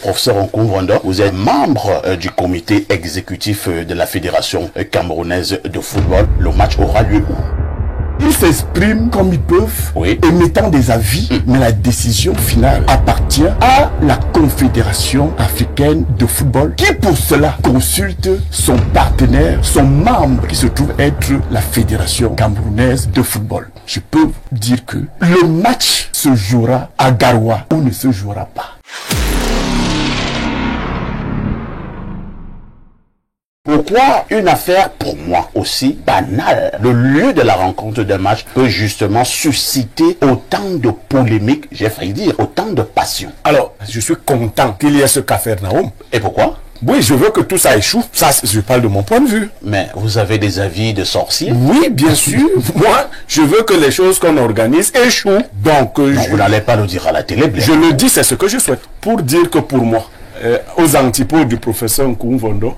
Professeur Nkoumvanda, vous êtes membre du comité exécutif de la Fédération camerounaise de football. Le match aura lieu où? Ils s'expriment comme ils peuvent, oui, émettant des avis, mais la décision finale appartient à la Confédération africaine de football, qui pour cela consulte son partenaire, son membre, qui se trouve être la Fédération camerounaise de football. Je peux dire que le match se jouera à Garoua ou ne se jouera pas. Pourquoi une affaire, pour moi aussi, banale, le lieu de la rencontre d'un match peut justement susciter autant de polémiques, j'ai failli dire, autant de passion? Alors, je suis content qu'il y ait ce Capharnaüm. Et pourquoi? Oui, je veux que tout ça échoue. Ça, je parle de mon point de vue. Mais vous avez des avis de sorciers? Oui, bien sûr. Moi, je veux que les choses qu'on organise échouent. Donc, vous n'allez pas le dire à la télé, bien. Je le dis, c'est ce que je souhaite. Pour dire que pour moi, aux antipodes du professeur Nkoumvanda,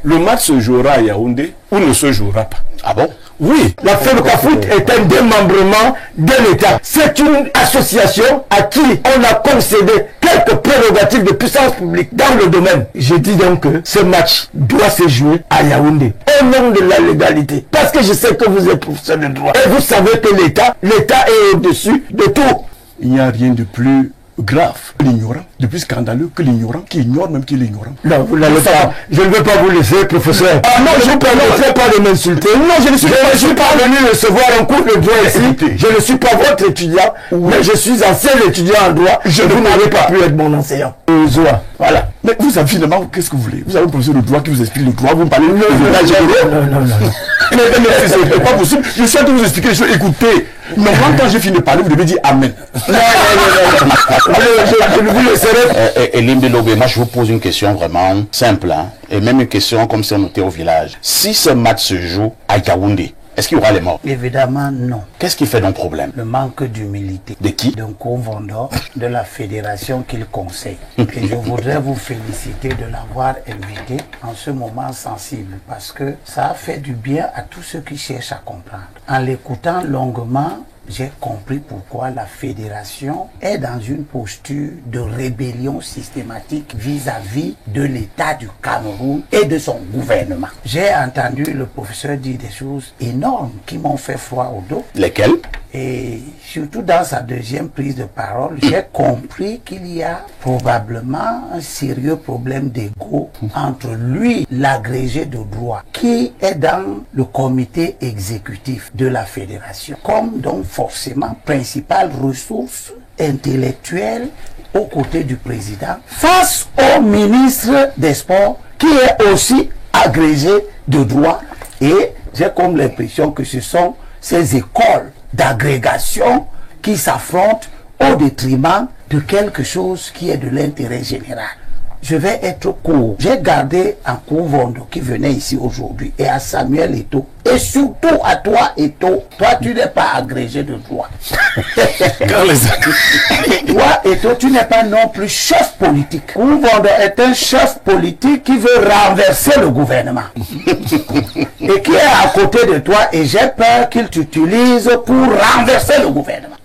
le match se jouera à Yaoundé ou ne se jouera pas. Ah bon? Oui, la FEMCAFOOT est un démembrement de l'État. C'est une association à qui on a concédé quelques prérogatives de puissance publique dans le domaine. Je dis donc que ce match doit se jouer à Yaoundé au nom de la légalité. Parce que je sais que vous êtes professeur de droit. Et vous savez que l'État est au-dessus de tout. Il n'y a rien de plus grave que l'ignorant, de plus scandaleux que l'ignorant, qui ignore même qu'il est ignorant. Non, vous n'allez pas. Je ne veux pas vous laisser, professeur. Ah non, je ne permettrai pas de m'insulter. Non, je ne suis pas venu recevoir un cours de droit ici. Je ne suis pas votre étudiant, mais je suis ancien étudiant en droit. Vous n'avez pas pu être mon enseignant. Voilà. Mais vous avez finalement, qu'est-ce que vous voulez? Vous avez un professeur de droit qui vous explique le droit, vous me parlez de non. Mais c'est pas possible. Je suis en train de vous expliquer les choses. Écoutez, normalement, quand j'ai fini de parler, vous devez dire Amen. Non. Je vous laisserai. Elimbe Lobé, moi je vous pose une question vraiment simple, hein, et même une question comme si on était au village. Si ce match se joue à Yaoundé, est-ce qu'il y aura les morts? Évidemment, non. Qu'est-ce qui fait donc problème? Le manque d'humilité. De qui? D'un Nkoumvanda, de la fédération qu'il conseille. Et je voudrais vous féliciter de l'avoir invité en ce moment sensible, parce que ça a fait du bien à tous ceux qui cherchent à comprendre. En l'écoutant longuement, j'ai compris pourquoi la fédération est dans une posture de rébellion systématique vis-à-vis de l'État du Cameroun et de son gouvernement. J'ai entendu le professeur dire des choses énormes qui m'ont fait froid au dos. Lesquelles? Et surtout dans sa deuxième prise de parole, j'ai compris qu'il y a probablement un sérieux problème d'ego entre lui, l'agrégé de droit, qui est dans le comité exécutif de la fédération, comme donc forcément principale ressource intellectuelle aux côtés du président, face au ministre des Sports, qui est aussi agrégé de droit. Et j'ai comme l'impression que ce sont ces écoles d'agrégation qui s'affrontent au détriment de quelque chose qui est de l'intérêt général. Je vais être court. J'ai gardé un Nkoumvanda qui venait ici aujourd'hui et à Samuel Eto'o et surtout à toi Eto'o. Toi tu n'es pas agrégé de droit. Toi Eto'o, tu n'es pas non plus chef politique. Nkoumvanda est un chef politique qui veut renverser le gouvernement et qui est à côté de toi, et j'ai peur qu'il t'utilise pour renverser le gouvernement.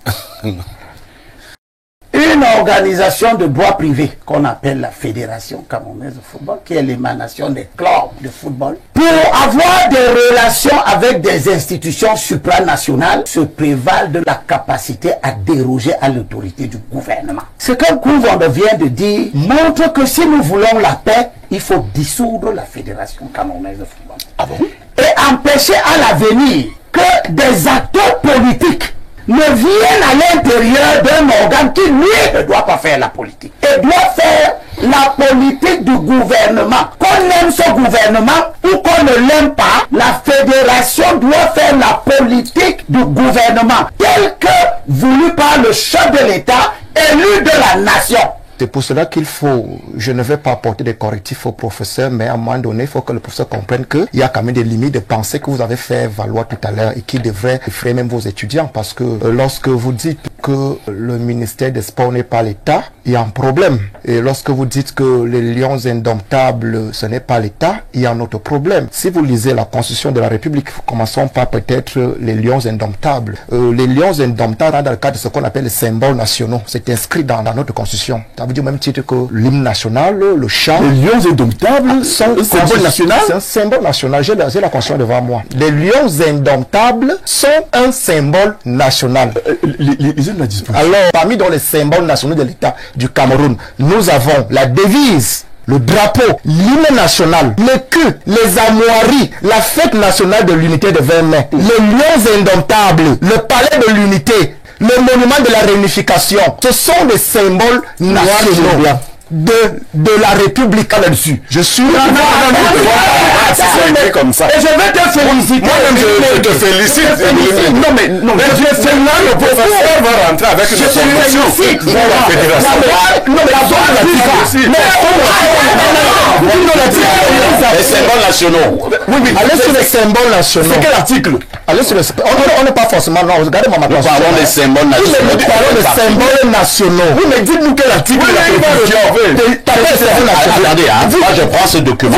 Une organisation de droit privé qu'on appelle la Fédération camerounaise de football, qui est l'émanation des clubs de football, pour avoir des relations avec des institutions supranationales, se prévalent de la capacité à déroger à l'autorité du gouvernement. Ce que Nkoumvanda vient de dire montre que si nous voulons la paix, il faut dissoudre la Fédération camerounaise de football. Ah bon? Et empêcher à l'avenir que des acteurs politiques ne viennent à l'intérieur d'un organe qui, lui, ne doit pas faire la politique. Et doit faire la politique du gouvernement. Qu'on aime ce gouvernement ou qu'on ne l'aime pas, la fédération doit faire la politique du gouvernement telle que voulue par le chef de l'État, élu de la nation. C'est pour cela qu'il faut, je ne vais pas apporter des correctifs au professeur, mais à un moment donné, il faut que le professeur comprenne qu'il y a quand même des limites de pensée que vous avez fait valoir tout à l'heure et qui devraient effrayer même vos étudiants, parce que lorsque vous dites que le ministère des Sports n'est pas l'État, il y a un problème. Et lorsque vous dites que les lions indomptables, ce n'est pas l'État, il y a un autre problème. Si vous lisez la Constitution de la République, commençons par peut-être les lions indomptables. Les lions indomptables, dans le cadre de ce qu'on appelle les symboles nationaux, c'est inscrit dans notre Constitution. Ça veut dire au même titre que l'hymne national, le chant. Les lions indomptables sont un symbole national. C'est un symbole national. J'ai la Constitution devant moi. Les lions indomptables sont un symbole national. Alors, parmi dans les symboles nationaux de l'État du Cameroun, nous avons la devise, le drapeau, l'hymne national, le cul, les armoiries, la fête nationale de l'unité de 20 mai, les lions indomptables, le palais de l'unité, le monument de la réunification. Ce sont des symboles nationaux de la République là-dessus. Je suis c'est comme ça. Et je vais te féliciter. Moi-même, je te félicite. Non, mais je sais là, le professeur va rentrer avec une félicite. pour la fédération. Les symboles nationaux. Oui, allez sur les symboles nationaux. C'est quel article? Allez sur les on n'est pas forcément, non, regardez ma Nous parlons des symboles nationaux. Nous parlons des symboles nationaux. Oui, mais dites-nous quel article Attendez, moi je prends ce document.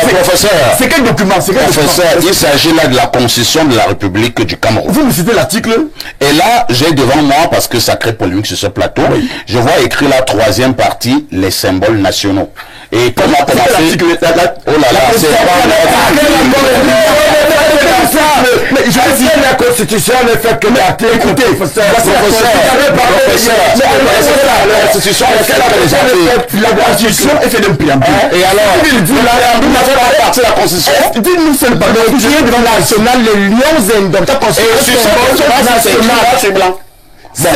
Professeur, c'est quel document? Professeur, il s'agit là de la Constitution de la République du Cameroun. Vous me citez l'article? Et là, j'ai devant moi, parce que ça crée polémique sur ce plateau, je vois écrit la troisième partie, les symboles nationaux. Et comment commencer? Oh là là, c'est mais je dis la Constitution ne fait que l'article. Écoutez, professeur, la Constitution est fait d'un préambule. Et alors, nous n'avons pas partie de la Constitution. Dites-nous seulement, qui est devant la nationale, les lions indomptables, et sur c'est blanc. C'est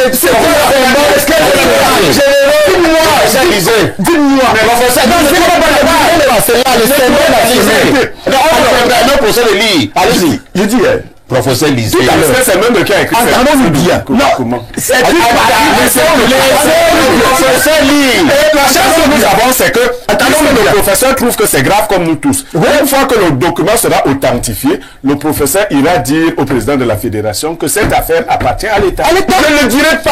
Dis-moi. Mais professeur, c'est là, les symboles nationaux. Non, professeur, de lire. Allez-y. Je dis, professeur, lisez. C'est même le qui a écrit. Attendons-nous bien. Non, c'est professeur, lit. La chance que nous avons, c'est que le professeur trouve que c'est grave comme nous tous. Une fois que le document sera authentifié, le professeur ira dire au président de la fédération que cette affaire appartient à l'État. Je ne le dirai pas.